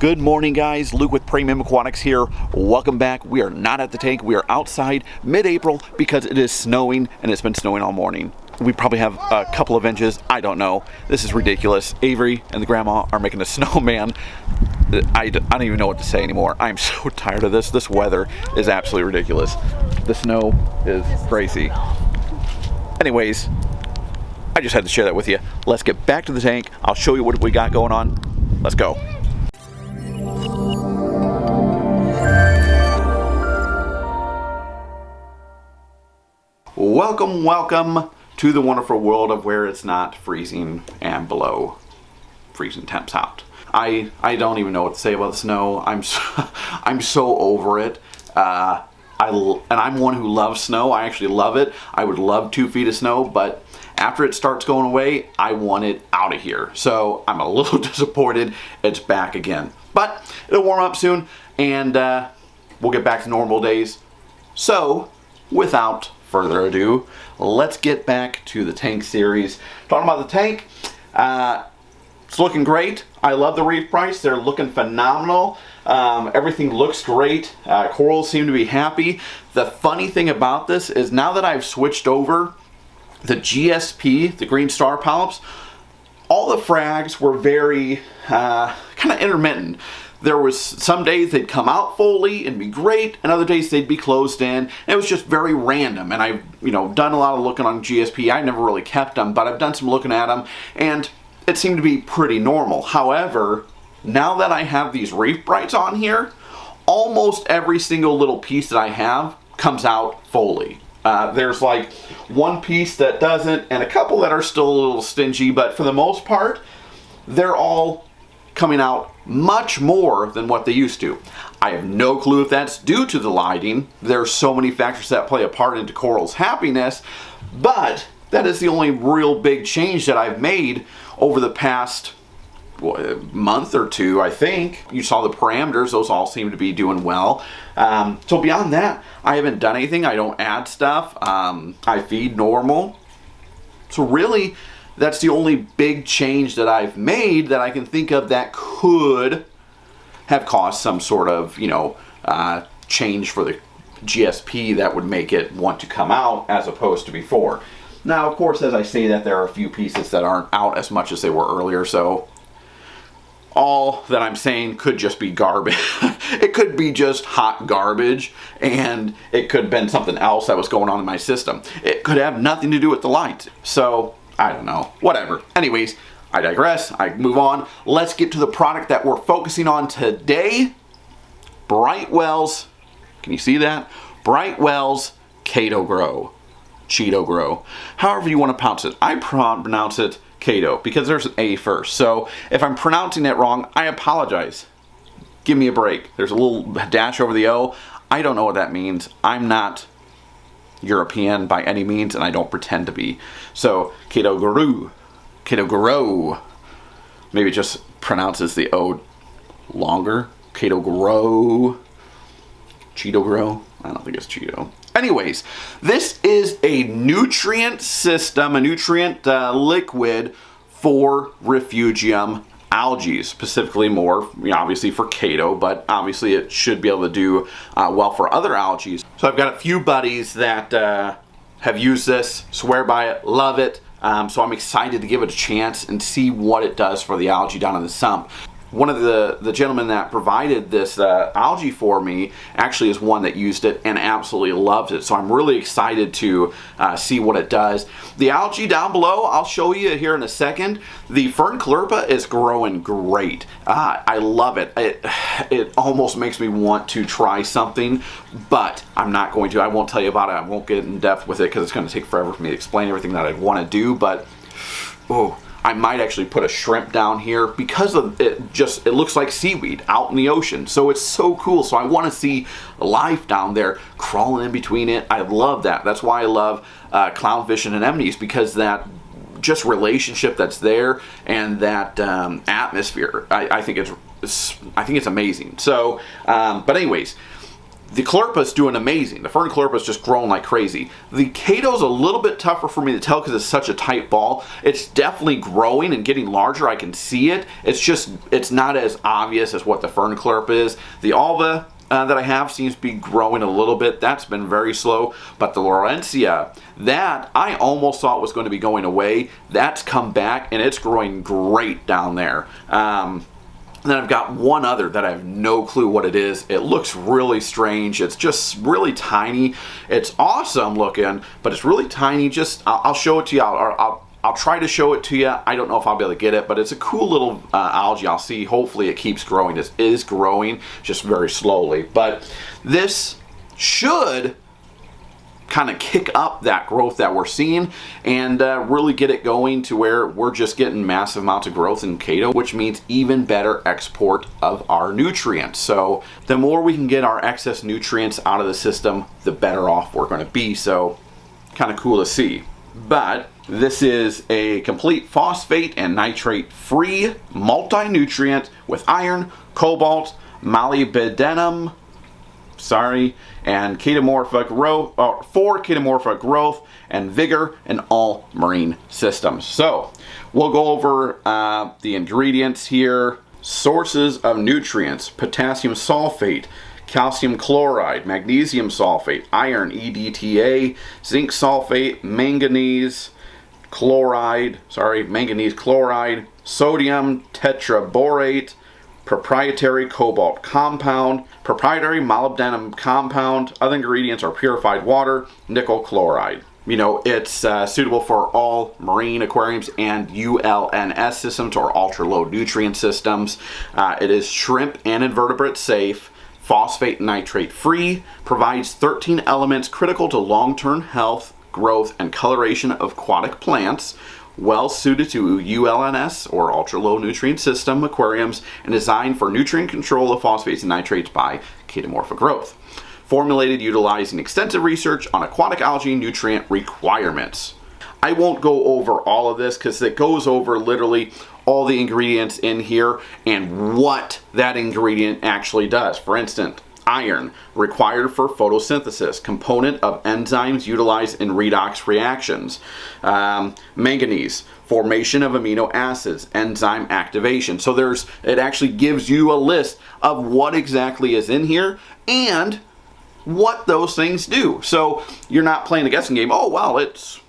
Good morning, guys. Luke with Premium Aquatics here. Welcome back. We are not at the tank. We are outside mid-April because it is snowing, and it's been snowing all morning. We probably have a couple of inches. I don't know. This is ridiculous. Avery and the grandma are making a snowman. I don't even know what to say anymore. I'm so tired of this. This weather is absolutely ridiculous. The snow is crazy. Anyways, I just had to share that with you. Let's get back to the tank. I'll show you what we got going on. Let's go. Welcome to the wonderful world of where it's not freezing and below freezing temps out. I don't even know what to say about the snow. I'm so over it. I'm one who loves snow. I actually love it. I would love 2 feet of snow, but after it starts going away, I want it out of here. So I'm a little disappointed it's back again. But it'll warm up soon, and we'll get back to normal days. So, without further ado, let's get back to the tank series. Talking about the tank, it's looking great. I love the reef price. They're looking phenomenal. Everything looks great. Corals seem to be happy. The funny thing about this is now that I've switched over the GSP, the green star polyps, all the frags were very kind of intermittent. There was some days they'd come out fully and be great, and other days they'd be closed in. And it was just very random. And I've done a lot of looking on GSP. I never really kept them, but I've done some looking at them, and it seemed to be pretty normal. However, now that I have these reef brights on here, almost every single little piece that I have comes out fully. There's like one piece that doesn't, and a couple that are still a little stingy, but for the most part, they're all coming out much more than what they used to. I have no clue if that's due to the lighting. There's so many factors that play a part into corals' happiness, but that is the only real big change that I've made over the past month or two, I think. You saw the parameters, those all seem to be doing well. So beyond that, I haven't done anything. I don't add stuff. I feed normal. So really, that's the only big change that I've made that I can think of that could have caused some sort of, change for the GSP that would make it want to come out as opposed to before. Now, of course, as I say that, there are a few pieces that aren't out as much as they were earlier, so all that I'm saying could just be garbage. It could be just hot garbage, and it could have been something else that was going on in my system. It could have nothing to do with the light. So, I don't know. Whatever. Anyways, I digress. I move on. Let's get to the product that we're focusing on today. Brightwell's, can you see that? Brightwell's Chaetgro. Chaetgro. However you want to pronounce it. I pronounce it Kato because there's an A first. So if I'm pronouncing it wrong, I apologize. Give me a break. There's a little dash over the O. I don't know what that means. I'm not European by any means, and I don't pretend to be. So Chaetgro. Maybe it just pronounces the O longer. Chaetgro. Chaetgro. I don't think it's Cheeto. Anyways, this is a nutrient system, a nutrient liquid for Refugium algae, specifically more, obviously for Kato, but obviously it should be able to do well for other algae. So I've got a few buddies that have used this, swear by it, love it. So I'm excited to give it a chance and see what it does for the algae down in the sump. One of the gentlemen that provided this algae for me actually is one that used it and absolutely loves it. So I'm really excited to see what it does. The algae down below, I'll show you here in a second. The fern caulerpa is growing great. I love it. It almost makes me want to try something, but I'm not going to. I won't tell you about it. I won't get in depth with it because it's going to take forever for me to explain everything that I'd want to do, but I might actually put a shrimp down here because of it looks like seaweed out in the ocean. So it's so cool. So I want to see life down there crawling in between it. I love that. That's why I love clownfish and anemones, because that just relationship that's there and that atmosphere, I think it's amazing. So, but anyways, The Chlorpa is doing amazing. The Fern Chlorpa is just growing like crazy. The Cato's a little bit tougher for me to tell because it's such a tight ball. It's definitely growing and getting larger. I can see it. It's not as obvious as what the Fern Chlorpa is. The Alva that I have seems to be growing a little bit. That's been very slow. But the Laurentia, that I almost thought was going to be going away. That's come back and it's growing great down there. Then I've got one other that I have no clue what it is. It looks really strange. It's just really tiny. It's awesome looking, but it's really tiny. I'll show it to you. I'll try to show it to you. I don't know if I'll be able to get it, but it's a cool little algae. I'll see. Hopefully it keeps growing. It is growing, just very slowly. But this should kind of kick up that growth that we're seeing and really get it going to where we're just getting massive amounts of growth in Chaeto, which means even better export of our nutrients. So the more we can get our excess nutrients out of the system, the better off we're going to be. So kind of cool to see. But this is a complete phosphate and nitrate free multi-nutrient with iron, cobalt, molybdenum, and chaetomorphic growth, for chaetomorphic growth and vigor in all marine systems. So we'll go over the ingredients here. Sources of nutrients: potassium sulfate, calcium chloride, magnesium sulfate, iron EDTA, zinc sulfate, manganese chloride, sodium tetraborate, proprietary cobalt compound, proprietary molybdenum compound. Other ingredients are purified water, nickel chloride. You know, it's suitable for all marine aquariums and ULNS systems, or ultra low nutrient systems. It is shrimp and invertebrate safe, phosphate and nitrate free, provides 13 elements critical to long-term health, growth, and coloration of aquatic plants, well suited to ULNS or ultra low nutrient system aquariums, and designed for nutrient control of phosphates and nitrates by chaetomorphic growth. Formulated utilizing extensive research on aquatic algae nutrient requirements. I won't go over all of this because it goes over literally all the ingredients in here and what that ingredient actually does. For instance, iron, required for photosynthesis, component of enzymes utilized in redox reactions. Manganese, formation of amino acids, enzyme activation. So it actually gives you a list of what exactly is in here and what those things do. So you're not playing a guessing game. Oh, well, it's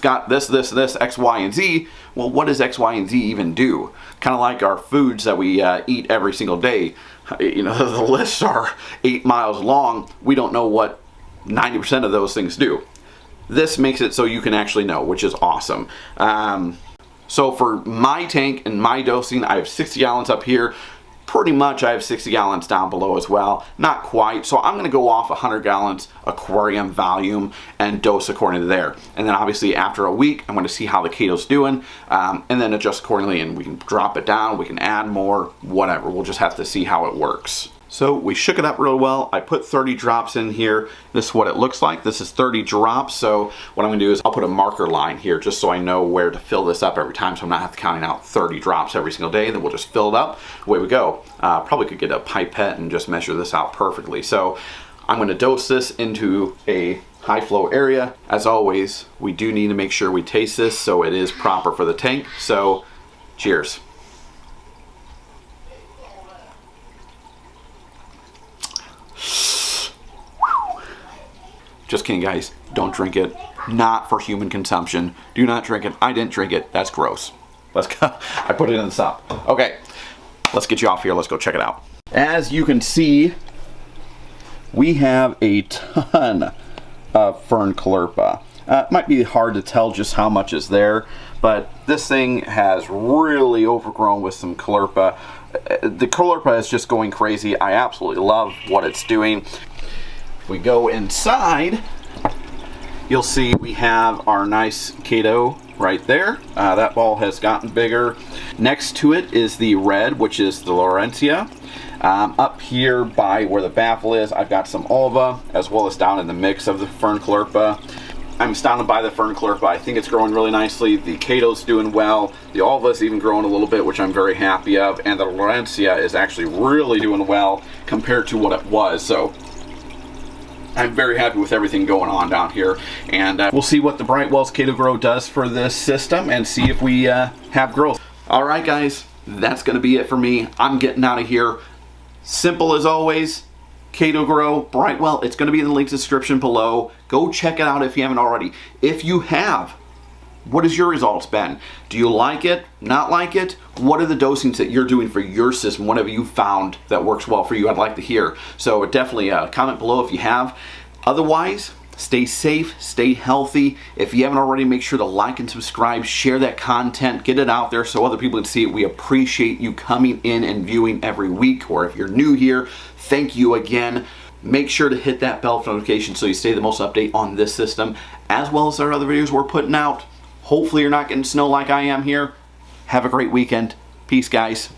got this, X, Y, and Z. Well, what does X, Y, and Z even do? Kind of like our foods that we eat every single day. You know, the lists are 8 miles long. We don't know what 90% of those things do. This makes it so you can actually know, which is awesome. So for my tank and my dosing, I have 60 gallons up here. Pretty much I have 60 gallons down below as well. Not quite, so I'm going to go off 100 gallons aquarium volume and dose according to there. And then obviously after a week, I'm going to see how the Cato's doing and then adjust accordingly, and we can drop it down, we can add more, whatever. We'll just have to see how it works. So we shook it up real well. I put 30 drops in here. This is what it looks like. This is 30 drops. So what I'm gonna do is I'll put a marker line here just so I know where to fill this up every time, so I'm not have to counting out 30 drops every single day. Then we'll just fill it up. Away we go. Probably could get a pipette and just measure this out perfectly. So I'm gonna dose this into a high flow area. As always, we do need to make sure we taste this so it is proper for the tank. So cheers. Just kidding, guys. Don't drink it. Not for human consumption. Do not drink it. I didn't drink it. That's gross. Let's go. I put it in the sump. Okay, let's get you off here. Let's go check it out. As you can see, we have a ton of Fern Chlorpa. It might be hard to tell just how much is there, but this thing has really overgrown with some Chlorpa. The Chlorpa is just going crazy. I absolutely love what it's doing. If we go inside, you'll see we have our nice Chaeto right there. That ball has gotten bigger. Next to it is the red, which is the Laurentia. Up here by where the baffle is, I've got some Alva, as well as down in the mix of the Fern Chlorpa. I'm astounded by the Fern Chlorpa. I think it's growing really nicely. The Chato's doing well. The Alva is even growing a little bit, which I'm very happy of. And the Laurentia is actually really doing well compared to what it was. So I'm very happy with everything going on down here, and we'll see what the Brightwell's Chaetgro does for this system and see if we have growth. All right, guys, that's going to be it for me. I'm getting out of here. Simple as always. Chaetgro, Brightwell, it's going to be in the link description below. Go check it out if you haven't already. If you have, what has your results been? Do you like it? Not like it? What are the dosings that you're doing for your system? What have you found that works well for you? I'd like to hear. So definitely comment below if you have. Otherwise, stay safe, stay healthy. If you haven't already, make sure to like and subscribe, share that content, get it out there so other people can see it. We appreciate you coming in and viewing every week, or if you're new here, thank you again. Make sure to hit that bell for notification so you stay the most update on this system, as well as our other videos we're putting out. Hopefully you're not getting snow like I am here. Have a great weekend. Peace, guys.